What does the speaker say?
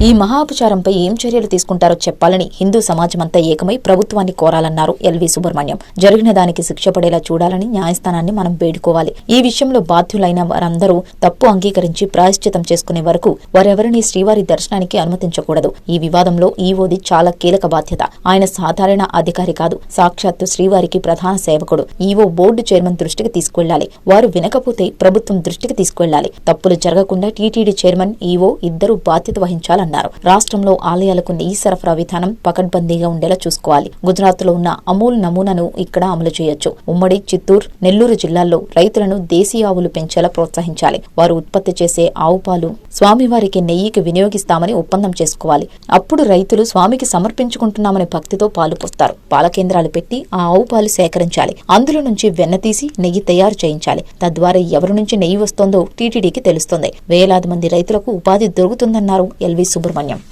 ఈ మహాపచారంపై ఏం చర్యలు తీసుకుంటారో చెప్పాలని హిందూ సమాజమంతా ఏకమై ప్రభుత్వాన్ని కోరాలన్నారు ఎల్వి సుబ్రహ్మణ్యం. జరిగిన దానికి శిక్ష పడేలా చూడాలని న్యాయస్థానాన్ని మనం వేడుకోవాలి. ఈ విషయంలో బాధ్యులైన వారందరూ తప్పు అంగీకరించి ప్రాయశ్చితం చేసుకునే వరకు వారెవరిని శ్రీవారి దర్శనానికి అనుమతించకూడదు. ఈ వివాదంలో ఈవోది చాలా కీలక బాధ్యత. ఆయన సాధారణ అధికారి కాదు, సాక్షాత్తు శ్రీవారికి ప్రధాన సేవకుడు. ఈవో బోర్డు చైర్మన్ దృష్టికి తీసుకెళ్లాలి. వారు వినకపోతే ప్రభుత్వం దృష్టికి తీసుకెళ్లాలి. తప్పులు జరగకుండా టీటీడీ చైర్మన్, ఈవో ఇద్దరు బాధ్యత వహించాలన్నారు. రాష్ట్రంలో ఆలయాలకు నెయ్యి సరఫరా విధానం పకడ్బందీగా ఉండేలా చూసుకోవాలి. గుజరాత్ లో ఉన్న అమూల్ నమూనాను ఇక్కడ అమలు చేయొచ్చు. ఉమ్మడి చిత్తూరు, నెల్లూరు జిల్లాల్లో రైతులను దేశీయ ఆవులు పెంచేలా ప్రోత్సహించాలి. వారు ఉత్పత్తి చేసే ఆవు పాలు స్వామివారికి నెయ్యికి వినియోగిస్తామని ఒప్పందం చేసుకోవాలి. అప్పుడు రైతులు స్వామికి సమర్పించుకుంటున్నామని భక్తితో పాలు పోస్తారు. పాల కేంద్రాలు పెట్టి ఆ ఆవు పాలు సేకరించాలి. అందులో నుంచి వెన్న తీసి నెయ్యి తయారు చేయించాలి. తద్వారా ఎవరి నుంచి నెయ్యి వస్తోందో టీటీడీకి తెలుస్తుంది. వేలాది మంది రైతులకు ఉపాధి దొరుకుతుందన్నారు ఎల్వి సుబ్రహ్మణ్యం.